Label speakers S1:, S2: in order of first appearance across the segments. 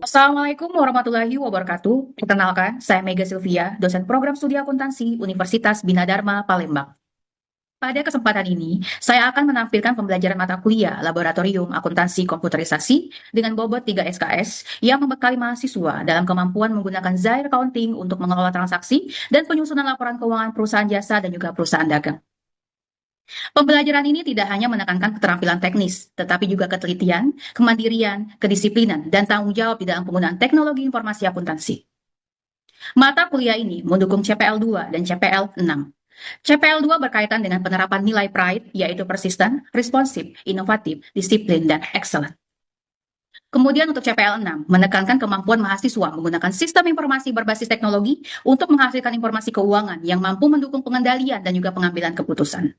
S1: Assalamualaikum warahmatullahi wabarakatuh. Perkenalkan, saya Mega Sylvia, dosen program studi akuntansi Universitas Bina Dharma, Palembang. Pada kesempatan ini, saya akan menampilkan pembelajaran mata kuliah Laboratorium Akuntansi Komputerisasi dengan bobot 3 SKS yang membekali mahasiswa dalam kemampuan menggunakan Zaire Accounting untuk mengelola transaksi dan penyusunan laporan keuangan perusahaan jasa dan juga perusahaan dagang. Pembelajaran ini tidak hanya menekankan keterampilan teknis, tetapi juga ketelitian, kemandirian, kedisiplinan, dan tanggung jawab di dalam penggunaan teknologi informasi akuntansi. Mata kuliah ini mendukung CPL 2 dan CPL 6. CPL 2 berkaitan dengan penerapan nilai PRIDE, yaitu persisten, responsif, inovatif, disiplin, dan excellent. Kemudian untuk CPL 6, menekankan kemampuan mahasiswa menggunakan sistem informasi berbasis teknologi untuk menghasilkan informasi keuangan yang mampu mendukung pengendalian dan juga pengambilan keputusan.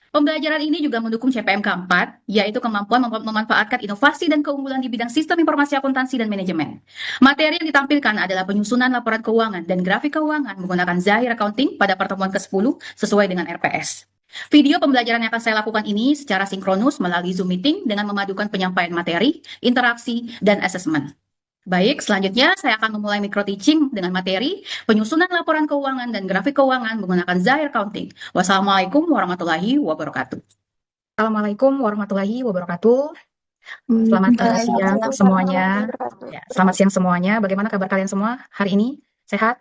S1: Pembelajaran ini juga mendukung CPMK 4, yaitu kemampuan memanfaatkan inovasi dan keunggulan di bidang sistem informasi akuntansi dan manajemen. Materi yang ditampilkan adalah penyusunan laporan keuangan dan grafik keuangan menggunakan Zaire Accounting pada pertemuan ke-10 sesuai dengan RPS. Video pembelajaran yang akan saya lakukan ini secara sinkronus melalui Zoom Meeting dengan memadukan penyampaian materi, interaksi, dan asesmen. Baik, selanjutnya saya akan memulai micro teaching dengan materi penyusunan laporan keuangan dan grafik keuangan menggunakan Zaire Accounting. Wassalamualaikum warahmatullahi wabarakatuh. Assalamualaikum warahmatullahi wabarakatuh. Selamat siang semuanya. Ya, selamat siang semuanya. Bagaimana kabar kalian semua hari ini? Sehat?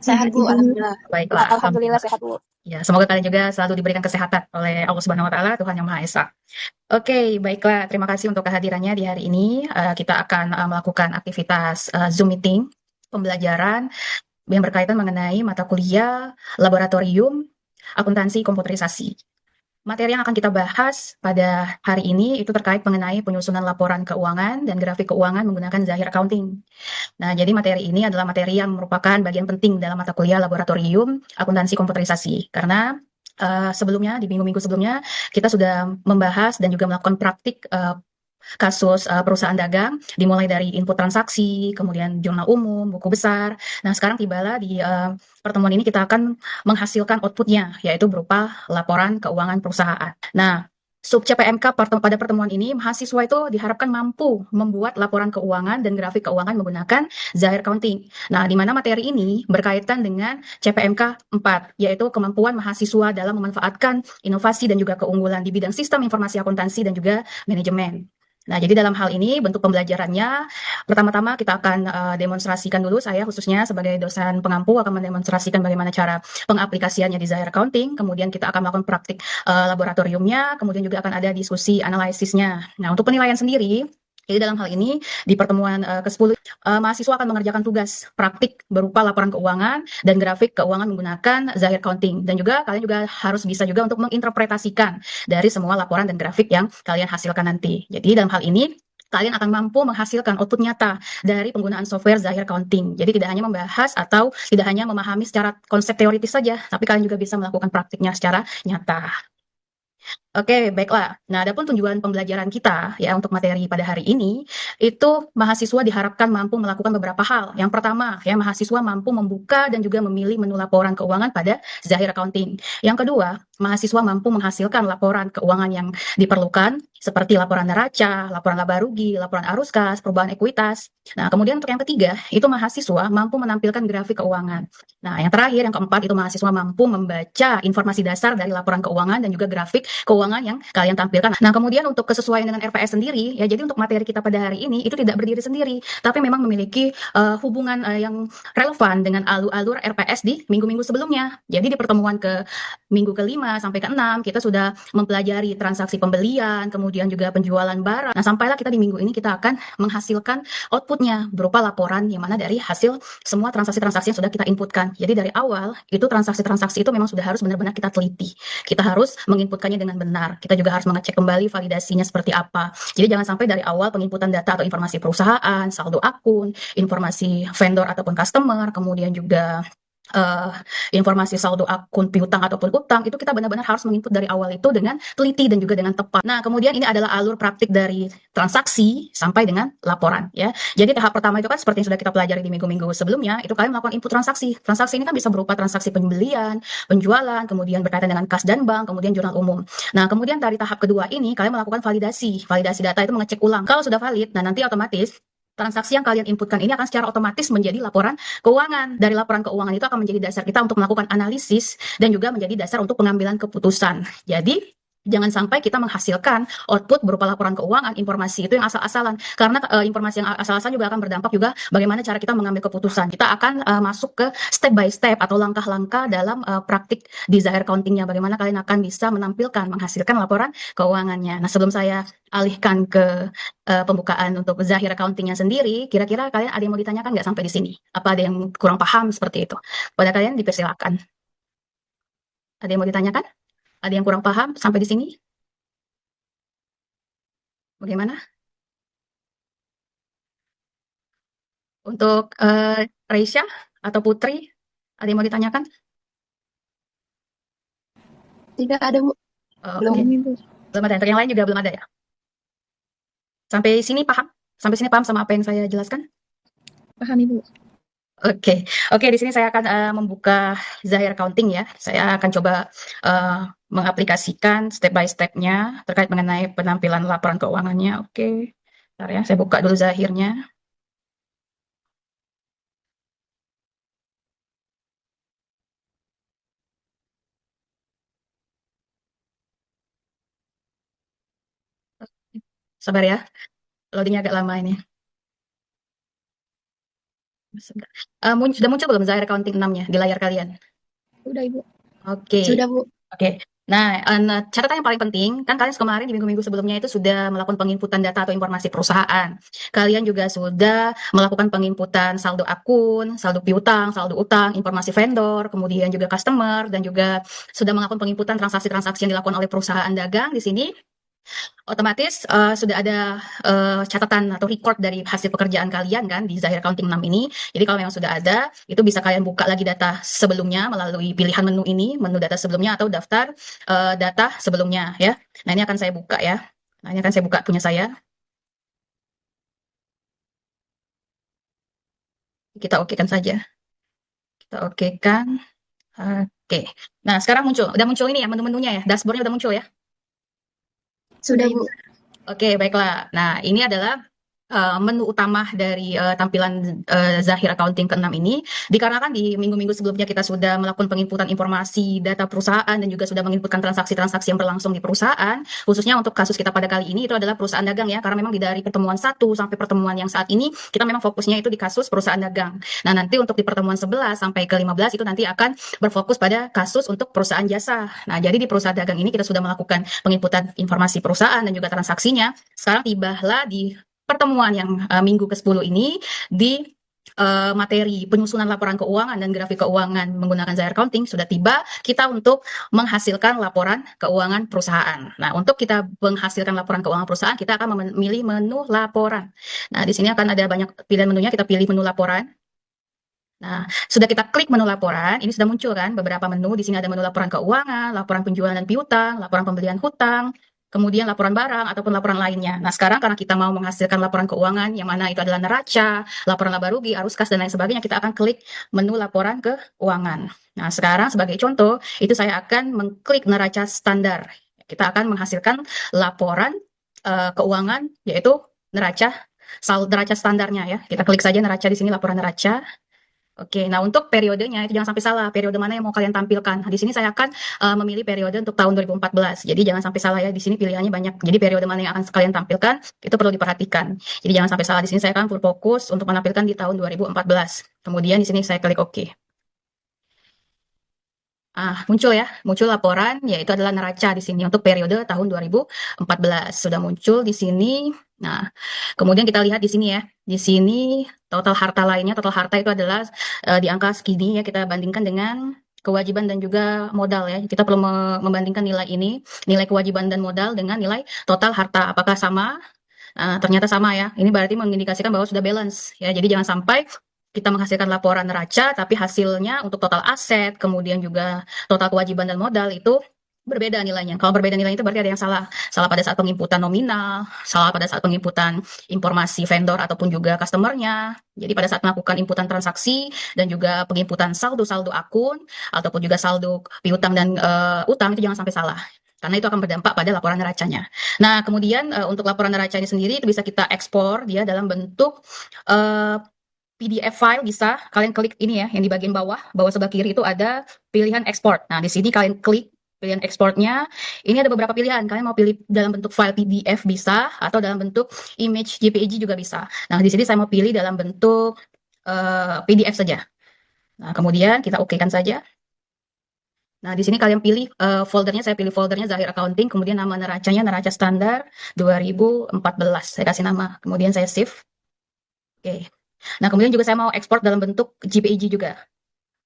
S2: Sehat Bu, alhamdulillah.
S1: Baiklah.
S2: Alhamdulillah sehat Bu.
S1: Ya, semoga kalian juga selalu diberikan kesehatan oleh Allah Subhanahu wa taala, Tuhan Yang Maha Esa. Oke, baiklah. Terima kasih untuk kehadirannya di hari ini. Kita akan melakukan aktivitas Zoom meeting pembelajaran yang berkaitan mengenai mata kuliah Laboratorium Akuntansi Komputerisasi. Materi yang akan kita bahas pada hari ini itu terkait mengenai penyusunan laporan keuangan dan grafik keuangan menggunakan Zaire Accounting. Nah, jadi materi ini adalah materi yang merupakan bagian penting dalam mata kuliah Laboratorium Akuntansi Komputerisasi. Karena sebelumnya, di minggu-minggu sebelumnya, kita sudah membahas dan juga melakukan praktik kasus perusahaan dagang, dimulai dari input transaksi, kemudian jurnal umum, buku besar. Nah, sekarang tibalah di pertemuan ini kita akan menghasilkan outputnya, yaitu berupa laporan keuangan perusahaan. Nah, sub CPMK pada pertemuan ini, mahasiswa itu diharapkan mampu membuat laporan keuangan dan grafik keuangan menggunakan Zaire Accounting. Nah, di mana materi ini berkaitan dengan CPMK 4, yaitu kemampuan mahasiswa dalam memanfaatkan inovasi dan juga keunggulan di bidang sistem informasi akuntansi dan juga manajemen. Nah, jadi dalam hal ini bentuk pembelajarannya, pertama-tama kita akan demonstrasikan dulu, saya khususnya sebagai dosen pengampu akan mendemonstrasikan bagaimana cara pengaplikasiannya di Zaire Accounting, kemudian kita akan melakukan praktik laboratoriumnya, kemudian juga akan ada diskusi analisisnya. Nah, untuk penilaian sendiri, jadi dalam hal ini di pertemuan ke-10 mahasiswa akan mengerjakan tugas praktik berupa laporan keuangan dan grafik keuangan menggunakan Zaire Accounting, dan juga kalian juga harus bisa juga untuk menginterpretasikan dari semua laporan dan grafik yang kalian hasilkan nanti. Jadi dalam hal ini kalian akan mampu menghasilkan output nyata dari penggunaan software Zaire Accounting. Jadi tidak hanya membahas atau tidak hanya memahami secara konsep teoritis saja, tapi kalian juga bisa melakukan praktiknya secara nyata. Oke, baiklah. Nah, adapun tujuan pembelajaran kita ya untuk materi pada hari ini, itu mahasiswa diharapkan mampu melakukan beberapa hal. Yang pertama, ya mahasiswa mampu membuka dan juga memilih menu laporan keuangan pada Zaire Accounting. Yang kedua, mahasiswa mampu menghasilkan laporan keuangan yang diperlukan, seperti laporan neraca, laporan laba rugi, laporan arus kas, perubahan ekuitas. Nah, kemudian untuk yang ketiga, itu mahasiswa mampu menampilkan grafik keuangan. Nah, yang terakhir, yang keempat, itu mahasiswa mampu membaca informasi dasar dari laporan keuangan dan juga grafik keuangan yang kalian tampilkan. Nah, kemudian untuk kesesuaian dengan RPS sendiri, ya jadi untuk materi kita pada hari ini itu tidak berdiri sendiri, tapi memang memiliki hubungan yang relevan dengan alur-alur RPS di minggu-minggu sebelumnya. Jadi di pertemuan ke minggu ke-5 sampai ke-6, kita sudah mempelajari transaksi pembelian, kemudian juga penjualan barang. Nah, sampailah kita di minggu ini kita akan menghasilkan outputnya berupa laporan yang mana dari hasil semua transaksi-transaksi yang sudah kita inputkan. Jadi dari awal, itu transaksi-transaksi itu memang sudah harus benar-benar kita teliti. Kita harus menginputkannya dengan benar. Kita juga harus mengecek kembali validasinya seperti apa. Jadi jangan sampai dari awal penginputan data atau informasi perusahaan, saldo akun, informasi vendor ataupun customer, kemudian juga informasi saldo akun piutang ataupun utang, itu kita benar-benar harus menginput dari awal itu dengan teliti dan juga dengan tepat. Nah, kemudian ini adalah alur praktik dari transaksi sampai dengan laporan ya. Jadi tahap pertama itu kan seperti yang sudah kita pelajari di minggu-minggu sebelumnya, itu kalian melakukan input transaksi. Transaksi ini kan bisa berupa transaksi pembelian, penjualan, kemudian berkaitan dengan kas dan bank, kemudian jurnal umum. Nah, kemudian dari tahap kedua ini kalian melakukan validasi. Validasi data itu mengecek ulang. Kalau sudah valid, nah nanti otomatis transaksi yang kalian inputkan ini akan secara otomatis menjadi laporan keuangan. Dari laporan keuangan itu akan menjadi dasar kita untuk melakukan analisis dan juga menjadi dasar untuk pengambilan keputusan. Jadi, jangan sampai kita menghasilkan output berupa laporan keuangan, informasi itu yang asal-asalan. Karena informasi yang asal-asalan juga akan berdampak juga bagaimana cara kita mengambil keputusan. Kita akan masuk ke step by step atau langkah-langkah dalam praktik di Zahir Accounting-nya. Bagaimana kalian akan bisa menampilkan, menghasilkan laporan keuangannya. Nah, sebelum saya alihkan ke pembukaan untuk Zahir Accounting-nya sendiri, kira-kira kalian ada yang mau ditanyakan nggak sampai di sini? Apa ada yang kurang paham seperti itu? Pada kalian dipersilakan. Ada yang mau ditanyakan? Ada yang kurang paham sampai di sini? Bagaimana? Untuk Reisha atau Putri, ada yang mau ditanyakan?
S2: Tidak ada, Bu. Belum.
S1: Oke. Belum ada. Untuk yang lain juga belum ada ya? Sampai sini paham? Sampai sini paham sama apa yang saya jelaskan?
S2: Paham, Ibu.
S1: Oke, di sini saya akan membuka Zahir Accounting ya. Saya akan coba mengaplikasikan step by step-nya terkait mengenai penampilan laporan keuangannya. Oke, bentar ya, saya buka dulu Zahirnya. Sabar ya, loadingnya agak lama ini. Sudah muncul belum Zahir Accounting 6-nya di layar kalian?
S2: Sudah, Ibu.
S1: Oke.
S2: Sudah, Bu.
S1: Oke. Nah, catatan yang paling penting, kan kalian kemarin di minggu-minggu sebelumnya itu sudah melakukan penginputan data atau informasi perusahaan. Kalian juga sudah melakukan penginputan saldo akun, saldo piutang, saldo utang, informasi vendor, kemudian juga customer, dan juga sudah melakukan penginputan transaksi-transaksi yang dilakukan oleh perusahaan dagang di sini. Otomatis sudah ada catatan atau record dari hasil pekerjaan kalian kan di Zahir Accounting 6 ini. Jadi kalau memang sudah ada, itu bisa kalian buka lagi data sebelumnya melalui pilihan menu ini, menu data sebelumnya atau daftar data sebelumnya ya. Nah, ini akan saya buka ya. Nah, ini akan saya buka punya saya. Kita okekan saja. Kita okekan. Oke. Nah, sekarang udah muncul ini ya menu-menunya ya. Dashboardnya udah muncul ya.
S2: Sudah, Bu.
S1: Oke, baiklah. Nah, ini adalah menu utama dari tampilan Zahir Accounting ke-6 ini, dikarenakan di minggu-minggu sebelumnya kita sudah melakukan penginputan informasi data perusahaan dan juga sudah menginputkan transaksi-transaksi yang berlangsung di perusahaan, khususnya untuk kasus kita pada kali ini itu adalah perusahaan dagang ya, karena memang dari pertemuan 1 sampai pertemuan yang saat ini, kita memang fokusnya itu di kasus perusahaan dagang. Nah, nanti untuk di pertemuan 11 sampai ke 15 itu nanti akan berfokus pada kasus untuk perusahaan jasa. Nah, jadi di perusahaan dagang ini kita sudah melakukan penginputan informasi perusahaan dan juga transaksinya. Sekarang tibalah di pertemuan yang minggu ke-10 ini di materi penyusunan laporan keuangan dan grafik keuangan menggunakan Zahir Accounting sudah tiba kita untuk menghasilkan laporan keuangan perusahaan. Nah, untuk kita menghasilkan laporan keuangan perusahaan, kita akan memilih menu laporan. Nah, di sini akan ada banyak pilihan menunya, kita pilih menu laporan. Nah, sudah kita klik menu laporan, ini sudah muncul kan beberapa menu. Di sini ada menu laporan keuangan, laporan penjualan dan piutang, laporan pembelian hutang, kemudian laporan barang ataupun laporan lainnya. Nah, sekarang karena kita mau menghasilkan laporan keuangan yang mana itu adalah neraca, laporan laba rugi, arus kas dan lain sebagainya, kita akan klik menu laporan keuangan. Nah, sekarang sebagai contoh, itu saya akan mengklik neraca standar. Kita akan menghasilkan laporan keuangan yaitu neraca standarnya ya. Kita klik saja neraca di sini, laporan neraca. Oke, nah untuk periodenya itu jangan sampai salah, periode mana yang mau kalian tampilkan. Nah, di sini saya akan memilih periode untuk tahun 2014. Jadi jangan sampai salah ya, di sini pilihannya banyak. Jadi periode mana yang akan kalian tampilkan itu perlu diperhatikan. Jadi jangan sampai salah, di sini saya akan full fokus untuk menampilkan di tahun 2014. Kemudian di sini saya klik OK. Muncul ya, muncul laporan yaitu adalah neraca di sini untuk periode tahun 2014. Sudah muncul di sini. Nah, kemudian kita lihat di sini ya. Di sini total harta lainnya, total harta itu adalah di angka segini ya, kita bandingkan dengan kewajiban dan juga modal ya. Kita perlu membandingkan nilai ini, nilai kewajiban dan modal dengan nilai total harta. Apakah sama? Ternyata sama ya. Ini berarti mengindikasikan bahwa sudah balance ya. Jadi jangan sampai kita menghasilkan laporan neraca, tapi hasilnya untuk total aset, kemudian juga total kewajiban dan modal itu berbeda nilainya. Kalau berbeda nilainya itu berarti ada yang salah. Salah pada saat penginputan nominal, salah pada saat penginputan informasi vendor ataupun juga customernya. Jadi pada saat melakukan inputan transaksi dan juga penginputan saldo-saldo akun ataupun juga saldo piutang dan utang itu jangan sampai salah. karena itu akan berdampak pada laporan neracanya. Nah, kemudian untuk laporan neraca ini sendiri itu bisa kita ekspor dia dalam bentuk PDF file bisa kalian klik ini ya, yang di bagian bawah sebelah kiri itu ada pilihan ekspor. Nah, di sini kalian klik pilihan ekspornya. Ini ada beberapa pilihan. Kalian mau pilih dalam bentuk file PDF bisa atau dalam bentuk image JPEG juga bisa. Nah, di sini saya mau pilih dalam bentuk PDF saja. Nah, kemudian kita oke-kan saja. Nah, di sini kalian pilih foldernya, saya pilih foldernya Zahir Accounting, kemudian nama neracanya neraca standar 2014. Saya kasih nama, kemudian saya save. Oke. Nah, kemudian juga saya mau ekspor dalam bentuk JPEG juga.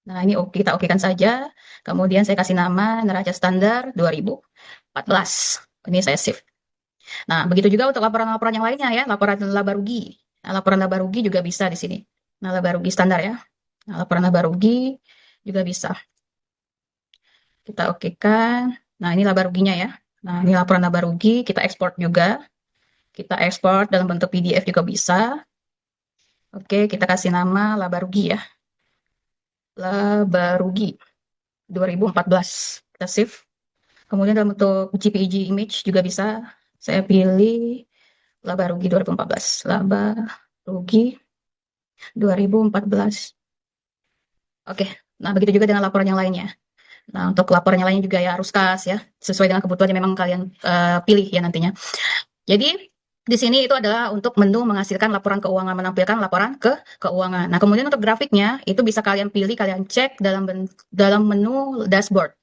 S1: Nah, ini kita oke-kan saja. Kemudian saya kasih nama neraca standar 2014. Ini saya save. Nah, begitu juga untuk laporan-laporan yang lainnya ya, laporan laba rugi. Nah, laporan laba rugi juga bisa di sini. Nah, laba rugi standar ya. Nah, laporan laba rugi juga bisa. Kita oke-kan. Nah, ini laba ruginya ya. Nah, ini laporan laba rugi, kita ekspor juga. Kita ekspor dalam bentuk PDF juga bisa. Oke, kita kasih nama laba rugi ya. Laba rugi 2014. Kita save. Kemudian dalam bentuk JPEG image juga bisa. Saya pilih laba rugi 2014. Laba rugi 2014. Oke, nah begitu juga dengan laporan yang lainnya. Nah, untuk laporan yang lainnya juga ya harus kas ya, sesuai dengan kebutuhan yang memang kalian pilih ya nantinya. Jadi di sini itu adalah untuk menu menghasilkan laporan keuangan, menampilkan laporan keuangan. Nah, kemudian untuk grafiknya itu bisa kalian pilih, kalian cek dalam menu dashboard.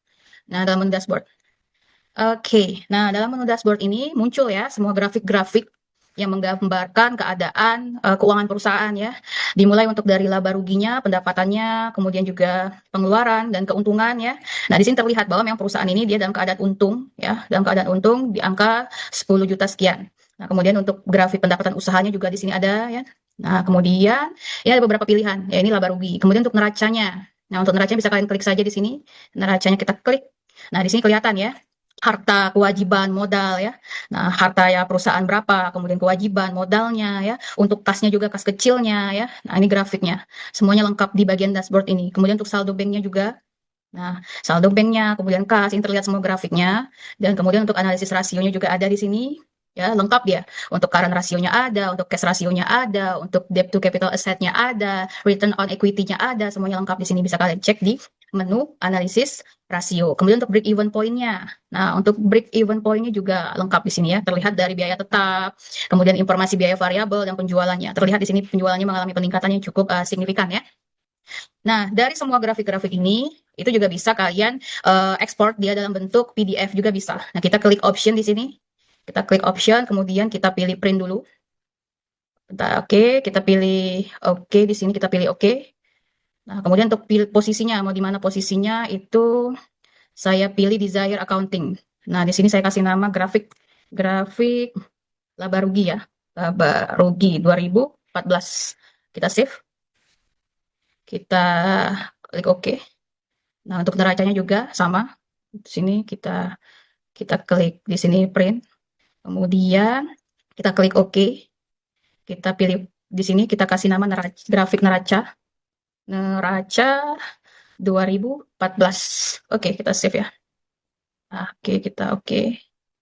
S1: Nah, dalam menu dashboard. Oke, nah dalam menu dashboard ini muncul ya semua grafik-grafik yang menggambarkan keadaan keuangan perusahaan ya. Dimulai untuk dari laba ruginya, pendapatannya, kemudian juga pengeluaran dan keuntungan ya. Nah, di sini terlihat bahwa memang perusahaan ini dia dalam keadaan untung ya, dalam keadaan untung di angka 10 juta sekian. Nah, kemudian untuk grafik pendapatan usahanya juga di sini ada ya. Nah, kemudian ya ada beberapa pilihan. Ya, ini laba rugi. Kemudian untuk neracanya. Nah, untuk neracanya bisa kalian klik saja di sini. Neracanya kita klik. Nah, di sini kelihatan ya harta kewajiban modal ya. Nah, harta ya perusahaan berapa, kemudian kewajiban modalnya ya. Untuk kasnya juga kas kecilnya ya. Nah, ini grafiknya. Semuanya lengkap di bagian dashboard ini. Kemudian untuk saldo banknya juga. Nah, saldo banknya, kemudian kas, ini terlihat semua grafiknya. Dan kemudian untuk analisis rasionya juga ada di sini. Ya, lengkap dia. Untuk current rasionya ada, untuk cash rasionya ada, untuk debt to capital assetnya ada, return on equity-nya ada, semuanya lengkap di sini. Bisa kalian cek di menu analisis rasio. Kemudian untuk break even point-nya. Nah, untuk break even point-nya juga lengkap di sini ya. Terlihat dari biaya tetap, kemudian informasi biaya variabel dan penjualannya. Terlihat di sini penjualannya mengalami peningkatan yang cukup signifikan ya. Nah, dari semua grafik-grafik ini, itu juga bisa kalian ekspor dia dalam bentuk PDF juga bisa. Nah, kita klik option di sini. Kita klik option, kemudian kita pilih print dulu. Oke, kita pilih oke, di sini kita pilih oke. Nah, kemudian untuk pilih posisinya, mau di mana posisinya, itu saya pilih Desire Accounting. Nah, di sini saya kasih nama grafik laba rugi ya. Laba rugi 2014. Kita save. Kita klik OK. Nah, untuk neracanya juga sama. Di sini kita klik di sini print. Kemudian kita klik OK. Kita pilih di sini kita kasih nama grafik neraca. Neraca 2014. Oke, kita save ya. Oke, kita oke.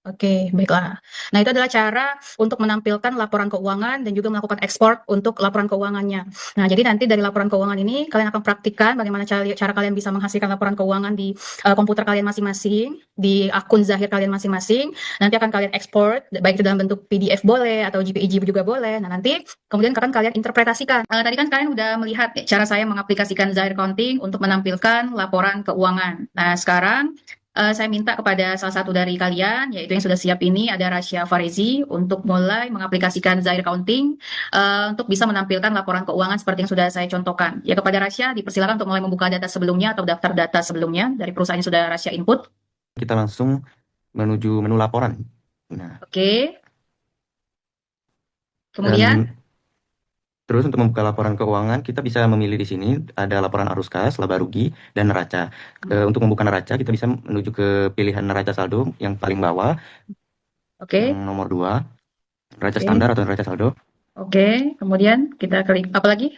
S1: Oke, baiklah. Nah, itu adalah cara untuk menampilkan laporan keuangan dan juga melakukan ekspor untuk laporan keuangannya. Nah, jadi nanti dari laporan keuangan ini kalian akan praktikkan bagaimana cara kalian bisa menghasilkan laporan keuangan di komputer kalian masing-masing, di akun Zahir kalian masing-masing. Nanti akan kalian ekspor, baik itu dalam bentuk PDF boleh atau JPEG juga boleh. Nah, nanti kemudian akan kalian interpretasikan. Tadi kan kalian udah melihat cara saya mengaplikasikan Zahir Accounting untuk menampilkan laporan keuangan. Nah, sekarang saya minta kepada salah satu dari kalian, yaitu yang sudah siap ini, ada Rasya Farezi, untuk mulai mengaplikasikan Zahir Accounting untuk bisa menampilkan laporan keuangan seperti yang sudah saya contohkan. Ya, kepada Rasya, dipersilakan untuk mulai membuka data sebelumnya atau daftar data sebelumnya dari perusahaan yang sudah Rasya input.
S3: Kita langsung menuju menu laporan. Nah,
S1: Oke. Kemudian,
S3: terus untuk membuka laporan keuangan, kita bisa memilih di sini ada laporan arus kas, laba rugi, dan neraca. Untuk membuka neraca, kita bisa menuju ke pilihan neraca saldo yang paling bawah,
S1: oke.
S3: yang nomor 2, neraca
S1: Oke.
S3: standar atau neraca saldo.
S1: Oke, kemudian kita klik apa lagi?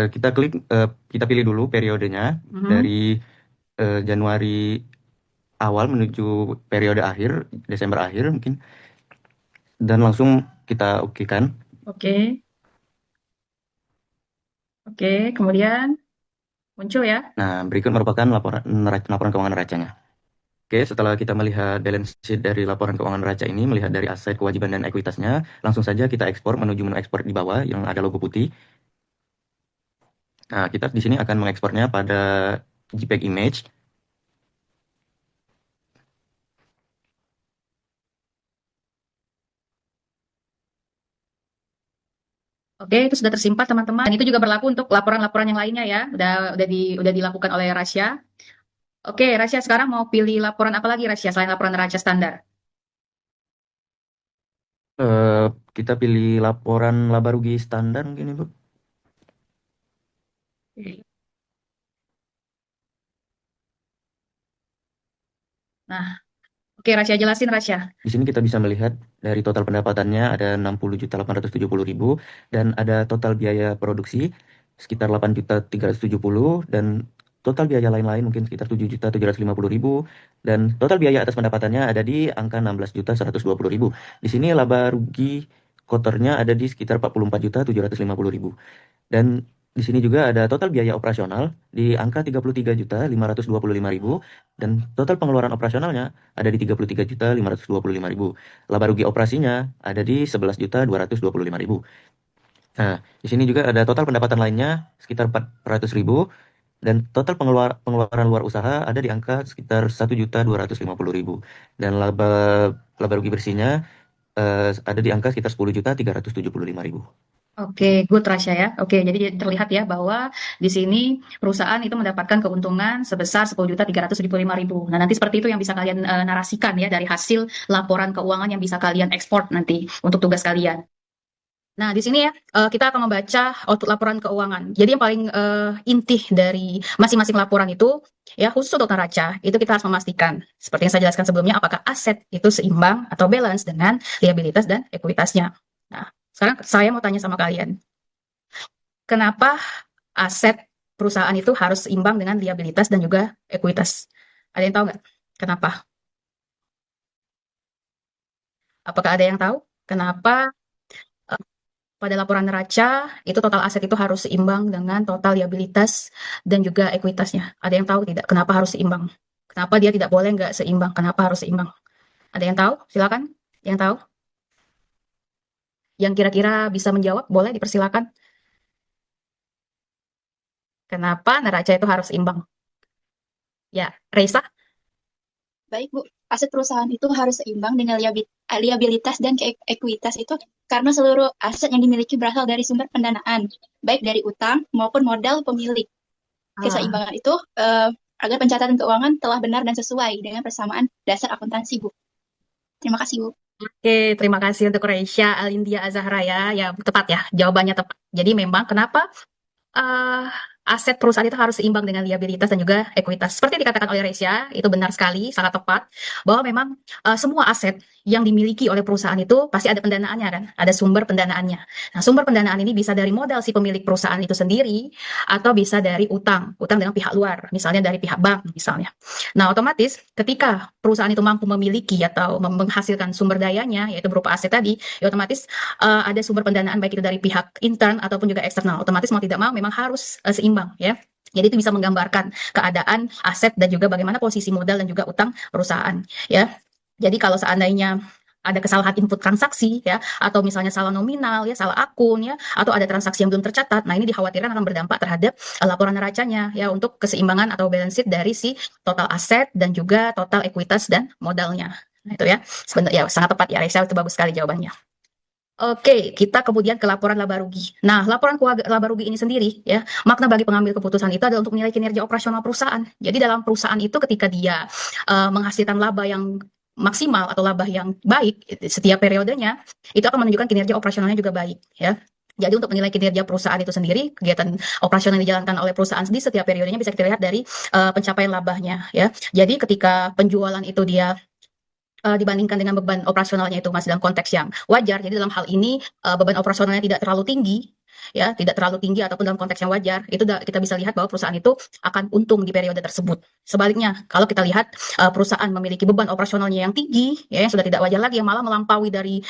S3: Kita pilih dulu periodenya dari Januari awal menuju periode akhir, Desember akhir mungkin, dan langsung kita okekan.
S1: Oke. Oke, kemudian muncul ya.
S3: Nah, berikut merupakan laporan keuangan neracanya. Oke, setelah kita melihat balance sheet dari laporan keuangan neraca ini, melihat dari aset, kewajiban, dan ekuitasnya, langsung saja kita ekspor menuju menu ekspor di bawah yang ada logo putih. Nah, kita di sini akan mengekspornya pada JPEG image.
S1: Oke, itu sudah tersimpan teman-teman. Dan itu juga berlaku untuk laporan-laporan yang lainnya ya. Udah dilakukan oleh Rasya. Oke, Rasya sekarang mau pilih laporan apa lagi Rasya selain laporan neraca standar?
S3: Kita pilih laporan laba rugi standar mungkin, Ibu.
S1: Nah, oke Rasya jelasin Rasya.
S3: Di sini kita bisa melihat dari total pendapatannya ada 60.870.000 dan ada total biaya produksi sekitar 8.370.000 dan total biaya lain-lain mungkin sekitar 7.750.000 dan total biaya atas pendapatannya ada di angka 16.120.000. Di sini laba rugi kotornya ada di sekitar 44.750.000. Dan di sini juga ada total biaya operasional di angka 33.525.000 dan total pengeluaran operasionalnya ada di 33.525.000. Laba rugi operasinya ada di 11.225.000. Nah, di sini juga ada total pendapatan lainnya sekitar 400.000 dan total pengeluaran luar usaha ada di angka sekitar 1.250.000 dan laba rugi bersihnya ada di angka sekitar 10.375.000.
S1: Oke, good Rasya ya. Oke, jadi terlihat ya bahwa di sini perusahaan itu mendapatkan keuntungan sebesar 10.375.000. Nah, nanti seperti itu yang bisa kalian narasikan ya dari hasil laporan keuangan yang bisa kalian ekspor nanti untuk tugas kalian. Nah, di sini ya kita akan membaca output laporan keuangan. Jadi yang paling inti dari masing-masing laporan itu ya khusus untuk neraca itu kita harus memastikan seperti yang saya jelaskan sebelumnya apakah aset itu seimbang atau balance dengan liabilitas dan ekuitasnya. Nah, sekarang saya mau tanya sama kalian, kenapa aset perusahaan itu harus seimbang dengan liabilitas dan juga ekuitas? Ada yang tahu nggak? Kenapa? Apakah ada yang tahu kenapa pada laporan neraca itu total aset itu harus seimbang dengan total liabilitas dan juga ekuitasnya? Ada yang tahu tidak? Kenapa harus seimbang? Kenapa dia tidak boleh nggak seimbang? Kenapa harus seimbang? Ada yang tahu? Silakan. Yang tahu? Yang kira-kira bisa menjawab, boleh dipersilakan. Kenapa neraca itu harus seimbang? Ya, Reisa?
S2: Baik, Bu. Aset perusahaan itu harus seimbang dengan liabilitas dan ekuitas itu karena seluruh aset yang dimiliki berasal dari sumber pendanaan, baik dari utang maupun modal pemilik. Keseimbangan itu agar pencatatan keuangan telah benar dan sesuai dengan persamaan dasar akuntansi, Bu. Terima kasih, Bu.
S1: Oke, terima kasih untuk Reisha Alindia Azahra ya. Ya, tepat ya. Jawabannya tepat. Jadi memang kenapa eh, aset perusahaan itu harus seimbang dengan liabilitas dan juga ekuitas. Seperti dikatakan oleh Reisha, itu benar sekali, sangat tepat, bahwa memang semua aset yang dimiliki oleh perusahaan itu pasti ada pendanaannya kan, ada sumber pendanaannya. Nah, sumber pendanaan ini bisa dari modal si pemilik perusahaan itu sendiri, atau bisa dari utang dengan pihak luar, misalnya dari pihak bank misalnya. Nah, otomatis ketika perusahaan itu mampu memiliki atau menghasilkan sumber dayanya, yaitu berupa aset tadi, ya otomatis ada sumber pendanaan baik itu dari pihak intern ataupun juga eksternal. Otomatis mau tidak mau memang harus seimbang ya. Jadi itu bisa menggambarkan keadaan aset dan juga bagaimana posisi modal dan juga utang perusahaan ya. Jadi kalau seandainya ada kesalahan input transaksi ya atau misalnya salah nominal ya, salah akun ya atau ada transaksi yang belum tercatat. Nah, ini dikhawatirkan akan berdampak terhadap laporan neracanya ya untuk keseimbangan atau balance sheet dari si total aset dan juga total ekuitas dan modalnya. Nah, itu ya. Sebenarnya ya sangat tepat ya Reza, itu bagus sekali jawabannya. Oke, kita kemudian ke laporan laba rugi. Nah, laporan laba rugi ini sendiri ya, makna bagi pengambil keputusan itu adalah untuk menilai kinerja operasional perusahaan. Jadi dalam perusahaan itu ketika dia menghasilkan laba yang maksimal atau laba yang baik setiap periodenya, itu akan menunjukkan kinerja operasionalnya juga baik ya. Jadi untuk menilai kinerja perusahaan itu sendiri, kegiatan operasional yang dijalankan oleh perusahaan sendiri setiap periodenya bisa kita lihat dari pencapaian labanya ya. Jadi ketika penjualan itu dia dibandingkan dengan beban operasionalnya itu masih dalam konteks yang wajar. Jadi dalam hal ini beban operasionalnya tidak terlalu tinggi, ya, tidak terlalu tinggi ataupun dalam konteks yang wajar, itu kita bisa lihat bahwa perusahaan itu akan untung di periode tersebut. Sebaliknya, kalau kita lihat perusahaan memiliki beban operasionalnya yang tinggi, ya, yang sudah tidak wajar lagi, yang malah melampaui dari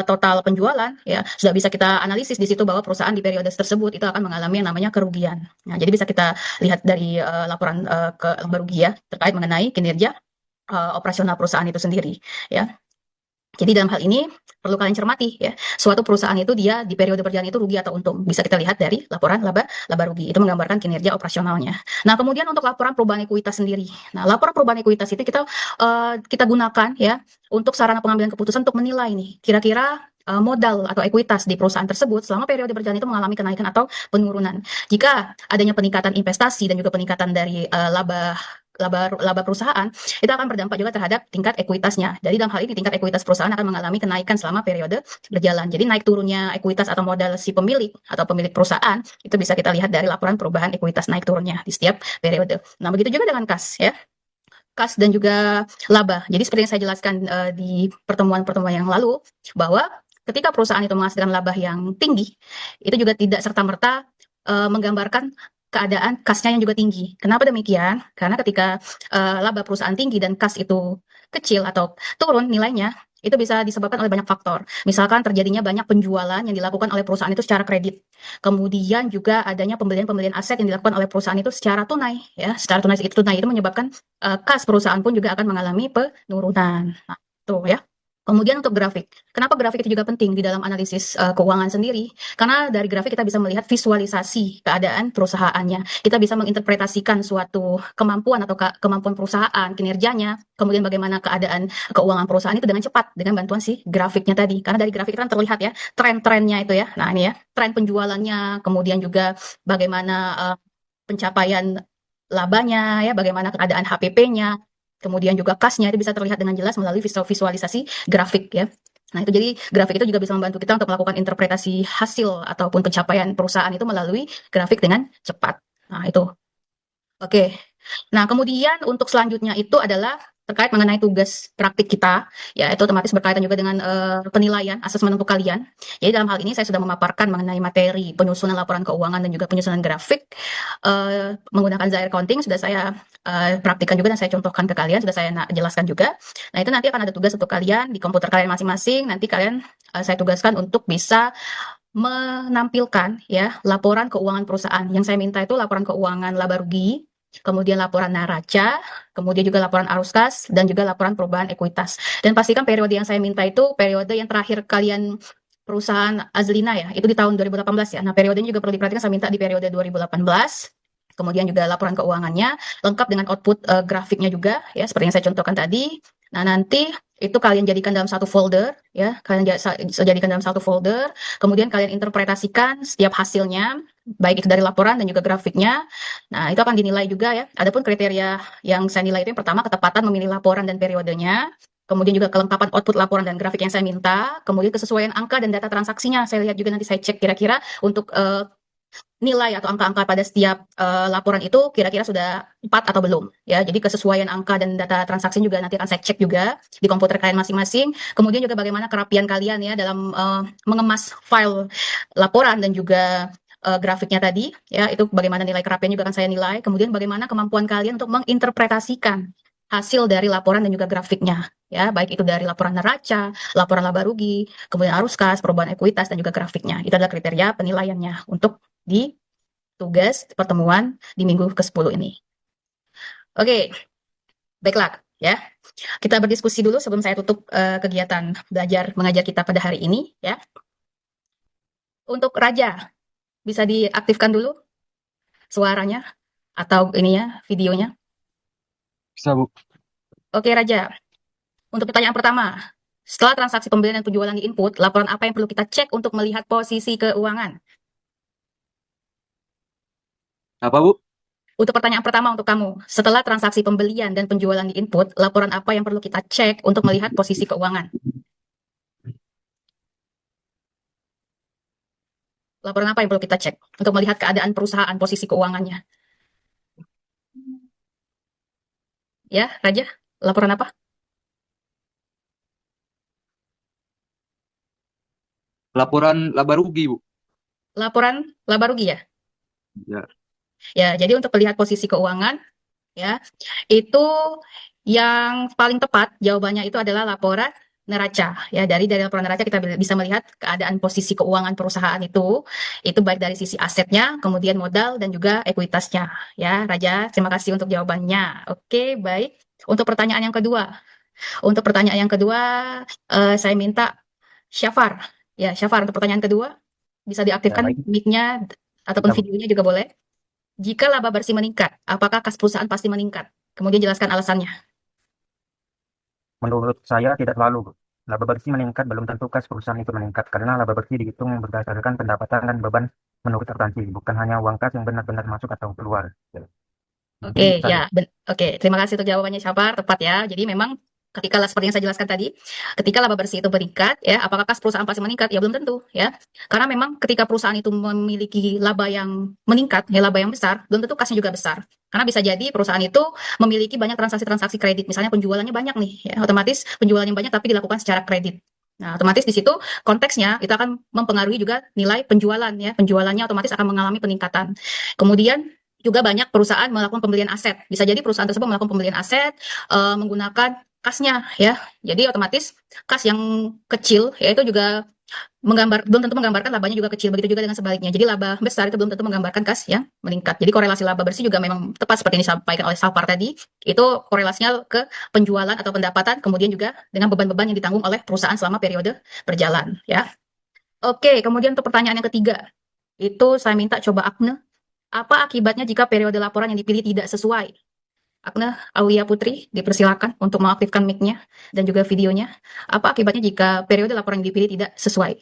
S1: total penjualan, ya, sudah bisa kita analisis di situ bahwa perusahaan di periode tersebut itu akan mengalami yang namanya kerugian. Nah, jadi bisa kita lihat dari laporan ke laba rugi ya terkait mengenai kinerja operasional perusahaan itu sendiri, ya. Jadi dalam hal ini perlu kalian cermati ya, suatu perusahaan itu dia di periode berjalan itu rugi atau untung. Bisa kita lihat dari laporan laba rugi. Itu menggambarkan kinerja operasionalnya. Nah, kemudian untuk laporan perubahan ekuitas sendiri. Nah, laporan perubahan ekuitas itu kita gunakan ya untuk sarana pengambilan keputusan untuk menilai nih kira-kira modal atau ekuitas di perusahaan tersebut selama periode berjalan itu mengalami kenaikan atau penurunan. Jika adanya peningkatan investasi dan juga peningkatan dari laba perusahaan, itu akan berdampak juga terhadap tingkat ekuitasnya. Jadi dalam hal ini tingkat ekuitas perusahaan akan mengalami kenaikan selama periode berjalan. Jadi naik turunnya ekuitas atau modal si pemilik atau pemilik perusahaan itu bisa kita lihat dari laporan perubahan ekuitas naik turunnya di setiap periode. Nah, begitu juga dengan kas ya. Kas dan juga laba. Jadi seperti yang saya jelaskan di pertemuan-pertemuan yang lalu bahwa ketika perusahaan itu menghasilkan laba yang tinggi, itu juga tidak serta-merta menggambarkan keadaan kasnya yang juga tinggi. Kenapa demikian? Karena ketika laba perusahaan tinggi dan kas itu kecil atau turun nilainya, itu bisa disebabkan oleh banyak faktor. Misalkan terjadinya banyak penjualan yang dilakukan oleh perusahaan itu secara kredit. Kemudian juga adanya pembelian-pembelian aset yang dilakukan oleh perusahaan itu secara tunai, ya. Secara tunai itu menyebabkan kas perusahaan pun juga akan mengalami penurunan. Nah, tuh ya. Kemudian untuk grafik. Kenapa grafik itu juga penting di dalam analisis keuangan sendiri? Karena dari grafik kita bisa melihat visualisasi keadaan perusahaannya. Kita bisa menginterpretasikan suatu kemampuan atau kemampuan perusahaan, kinerjanya, kemudian bagaimana keadaan keuangan perusahaan itu dengan cepat dengan bantuan si grafiknya tadi. Karena dari grafik itu kan terlihat ya tren-trennya itu ya. Nah, ini ya, tren penjualannya, kemudian juga bagaimana pencapaian labanya ya, bagaimana keadaan HPP-nya, kemudian juga kasnya itu bisa terlihat dengan jelas melalui visualisasi grafik ya. Nah, itu jadi grafik itu juga bisa membantu kita untuk melakukan interpretasi hasil ataupun pencapaian perusahaan itu melalui grafik dengan cepat. Nah, itu. Oke. Nah, kemudian untuk selanjutnya itu adalah terkait mengenai tugas praktik kita, ya itu otomatis berkaitan juga dengan penilaian asesmen untuk kalian. Jadi dalam hal ini saya sudah memaparkan mengenai materi penyusunan laporan keuangan dan juga penyusunan grafik menggunakan Zaire Counting, sudah saya praktikkan juga dan saya contohkan ke kalian, sudah saya jelaskan juga. Nah, itu nanti akan ada tugas untuk kalian di komputer kalian masing-masing. Nanti kalian saya tugaskan untuk bisa menampilkan ya laporan keuangan perusahaan. Yang saya minta itu laporan keuangan laba rugi, kemudian laporan neraca, kemudian juga laporan arus kas, dan juga laporan perubahan ekuitas. Dan pastikan periode yang saya minta itu periode yang terakhir kalian perusahaan Azlina ya, itu di tahun 2018 ya. Nah, periodenya juga perlu diperhatikan, saya minta di periode 2018. Kemudian juga laporan keuangannya lengkap dengan output grafiknya juga ya, seperti yang saya contohkan tadi. Nah, nanti itu kalian jadikan dalam satu folder ya, kalian jadikan dalam satu folder, kemudian kalian interpretasikan setiap hasilnya, baik itu dari laporan dan juga grafiknya. Nah, itu akan dinilai juga ya. Adapun kriteria yang saya nilai itu yang pertama ketepatan memilih laporan dan periodenya, kemudian juga kelengkapan output laporan dan grafik yang saya minta, kemudian kesesuaian angka dan data transaksinya. Saya lihat juga nanti saya cek kira-kira untuk nilai atau angka-angka pada setiap laporan itu kira-kira sudah tepat atau belum ya. Jadi kesesuaian angka dan data transaksi juga nanti akan saya cek juga di komputer kalian masing-masing. Kemudian juga bagaimana kerapian kalian ya dalam mengemas file laporan dan juga grafiknya tadi ya, itu bagaimana nilai kerapian juga akan saya nilai. Kemudian bagaimana kemampuan kalian untuk menginterpretasikan hasil dari laporan dan juga grafiknya ya, baik itu dari laporan neraca, laporan laba rugi, kemudian arus kas, perubahan ekuitas dan juga grafiknya. Itu adalah kriteria penilaiannya untuk di tugas pertemuan di minggu ke-10 ini. Oke, baiklah ya. Kita berdiskusi dulu sebelum saya tutup kegiatan belajar mengajar kita pada hari ini ya. Untuk Raja, bisa diaktifkan dulu suaranya atau ininya, videonya.
S4: Bisa, Bu.
S1: Oke, Raja. Untuk pertanyaan pertama, setelah transaksi pembelian dan penjualan di input, laporan apa yang perlu kita cek untuk melihat posisi keuangan?
S4: Apa, Bu?
S1: Untuk pertanyaan pertama untuk kamu, setelah transaksi pembelian dan penjualan di input, laporan apa yang perlu kita cek untuk melihat posisi keuangan? Laporan apa yang perlu kita cek untuk melihat keadaan perusahaan, posisi keuangannya? Ya, Raja, laporan apa?
S4: Laporan laba rugi, Bu.
S1: laporan laba rugi ya?
S4: Ya.
S1: Ya, jadi untuk melihat posisi keuangan ya, itu yang paling tepat jawabannya itu adalah laporan neraca ya. Dari laporan neraca kita bisa melihat keadaan posisi keuangan perusahaan itu baik dari sisi asetnya, kemudian modal dan juga ekuitasnya ya. Raja, terima kasih untuk jawabannya. Oke, baik. Untuk pertanyaan yang kedua, saya minta Syafar. Ya, Syafar untuk pertanyaan kedua bisa
S5: Ya,
S1: diaktifkan
S5: baik.
S1: mic-nya ataupun
S5: Bisa, Bu.
S1: videonya juga boleh. Jika laba bersih meningkat, apakah kas perusahaan pasti meningkat? Kemudian jelaskan alasannya.
S5: Menurut saya tidak selalu, Bu. Laba bersih meningkat belum tentu kas perusahaan itu meningkat, karena laba bersih dihitung berdasarkan pendapatan dan beban menurut akuntansi, bukan hanya uang kas yang benar-benar masuk atau keluar. Mungkin
S1: Oke,
S5: itu saja.
S1: ya, oke. Terima kasih untuk jawabannya Syafar, tepat ya. Jadi memang seperti yang saya jelaskan tadi, ketika laba bersih itu meningkat, ya, apakah kas perusahaan pasti meningkat? Ya belum tentu, ya. Karena memang ketika perusahaan itu memiliki laba yang meningkat, ya laba yang besar, belum tentu kasnya juga besar. Karena bisa jadi perusahaan itu memiliki banyak transaksi-transaksi kredit, misalnya penjualannya banyak nih, ya, otomatis penjualannya banyak tapi dilakukan secara kredit. Nah, otomatis di situ konteksnya itu akan mempengaruhi juga nilai penjualan ya. Penjualannya otomatis akan mengalami peningkatan. Kemudian juga banyak perusahaan melakukan pembelian aset. Bisa jadi perusahaan tersebut melakukan pembelian aset menggunakan kasnya ya. Jadi otomatis kas yang kecil ya itu juga belum tentu menggambarkan labanya juga kecil. Begitu juga dengan sebaliknya. Jadi laba besar itu belum tentu menggambarkan kas yang meningkat. Jadi korelasi laba bersih juga memang tepat seperti yang disampaikan oleh Salpar tadi. Itu korelasinya ke penjualan atau pendapatan, kemudian juga dengan beban-beban yang ditanggung oleh perusahaan selama periode berjalan ya. Oke, kemudian untuk pertanyaan yang ketiga, itu saya minta coba Agne, apa akibatnya jika periode laporan yang dipilih tidak sesuai? Agne Aulia Putri, dipersilakan untuk mengaktifkan mic-nya dan juga videonya. Apa akibatnya jika periode laporan yang dipilih tidak sesuai?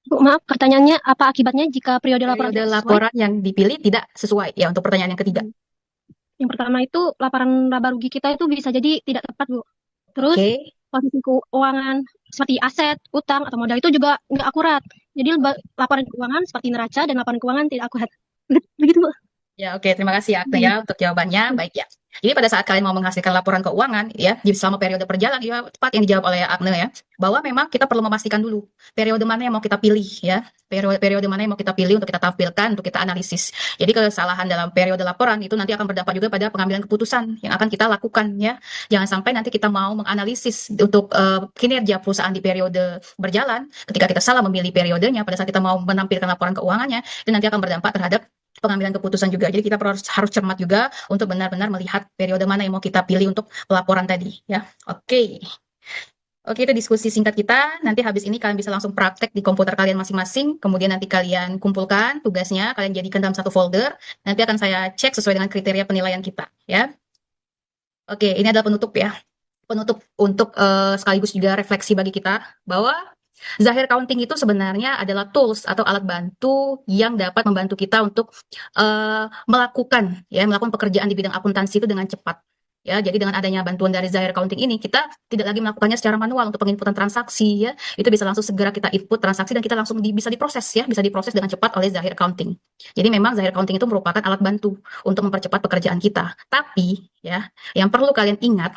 S6: Bu, maaf, pertanyaannya apa akibatnya jika periode laporan
S1: Periode
S6: tidak sesuai?
S1: laporan yang dipilih tidak sesuai. Ya, untuk pertanyaan yang ketiga.
S6: Yang pertama itu laporan laba rugi kita itu bisa jadi tidak tepat, Bu. Terus
S1: Oke.
S6: posisi keuangan seperti aset, utang, atau modal itu juga nggak akurat. Jadi laporan keuangan seperti neraca dan laporan keuangan tidak akurat. Begitu, Bu.
S1: Ya, oke. Terima kasih Agne ya untuk jawabannya. Baik ya. Jadi pada saat kalian mau menghasilkan laporan keuangan ya, di selama periode perjalanan ya tepat yang dijawab oleh Agne ya, bahwa memang kita perlu memastikan dulu periode mana yang mau kita pilih ya. Periode mana yang mau kita pilih untuk kita tampilkan, untuk kita analisis. Jadi kesalahan dalam periode laporan itu nanti akan berdampak juga pada pengambilan keputusan yang akan kita lakukan ya. Jangan sampai nanti kita mau menganalisis untuk kinerja perusahaan di periode berjalan, ketika kita salah memilih periodenya pada saat kita mau menampilkan laporan keuangannya, itu nanti akan berdampak terhadap pengambilan keputusan juga. Jadi kita harus cermat juga untuk benar-benar melihat periode mana yang mau kita pilih untuk pelaporan tadi ya. Oke. Oke, itu diskusi singkat kita. Nanti habis ini kalian bisa langsung praktek di komputer kalian masing-masing. Kemudian nanti kalian kumpulkan tugasnya, kalian jadikan dalam satu folder. Nanti akan saya cek sesuai dengan kriteria penilaian kita ya. Oke, ini adalah penutup ya. Penutup untuk sekaligus juga refleksi bagi kita bahwa Zahir Counting itu sebenarnya adalah tools atau alat bantu yang dapat membantu kita untuk melakukan pekerjaan di bidang akuntansi itu dengan cepat. Ya, jadi dengan adanya bantuan dari Zahir Counting ini, kita tidak lagi melakukannya secara manual untuk penginputan transaksi ya. Itu bisa langsung segera kita input transaksi dan kita langsung bisa diproses ya, bisa diproses dengan cepat oleh Zahir Counting. Jadi memang Zahir Counting itu merupakan alat bantu untuk mempercepat pekerjaan kita. Tapi ya, yang perlu kalian ingat,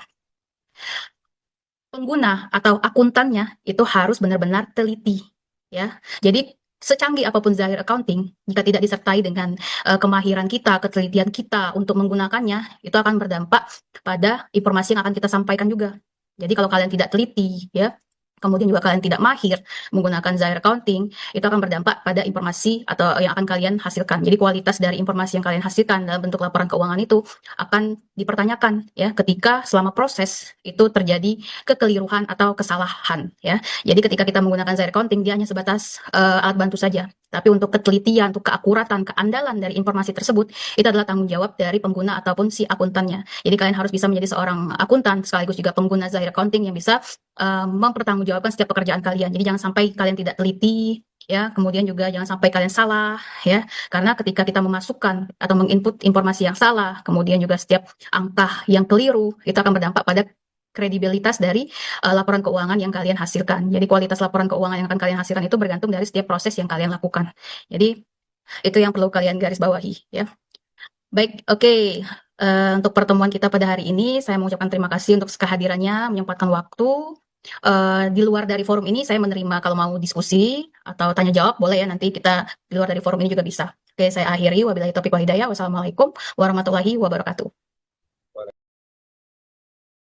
S1: pengguna atau akuntannya itu harus benar-benar teliti ya. Jadi secanggih apapun Zahir Accounting, jika tidak disertai dengan kemahiran kita, ketelitian kita untuk menggunakannya, itu akan berdampak pada informasi yang akan kita sampaikan juga. Jadi kalau kalian tidak teliti ya, kemudian juga kalian tidak mahir menggunakan Zahir Accounting, itu akan berdampak pada informasi atau yang akan kalian hasilkan. Jadi kualitas dari informasi yang kalian hasilkan dalam bentuk laporan keuangan itu akan dipertanyakan ya ketika selama proses itu terjadi kekeliruan atau kesalahan ya. Jadi ketika kita menggunakan Zahir Accounting, dia hanya sebatas alat bantu saja. Tapi untuk ketelitian, untuk keakuratan, keandalan dari informasi tersebut, itu adalah tanggung jawab dari pengguna ataupun si akuntannya. Jadi kalian harus bisa menjadi seorang akuntan sekaligus juga pengguna Zahir Accounting yang bisa mempertanggungjawabkan setiap pekerjaan kalian. Jadi jangan sampai kalian tidak teliti ya, kemudian juga jangan sampai kalian salah ya, karena ketika kita memasukkan atau menginput informasi yang salah, kemudian juga setiap angka yang keliru, itu akan berdampak pada kredibilitas dari laporan keuangan yang kalian hasilkan. Jadi kualitas laporan keuangan yang akan kalian hasilkan itu bergantung dari setiap proses yang kalian lakukan. Jadi itu yang perlu kalian garis bawahi ya. Baik, oke. Untuk pertemuan kita pada hari ini, saya mengucapkan terima kasih untuk kehadirannya, menyempatkan waktu. Di luar dari forum ini saya menerima kalau mau diskusi atau tanya jawab boleh ya, nanti kita di luar dari forum ini juga bisa. Oke, saya akhiri. Wabillahi taufiq wal hidayah. Wassalamualaikum warahmatullahi wabarakatuh.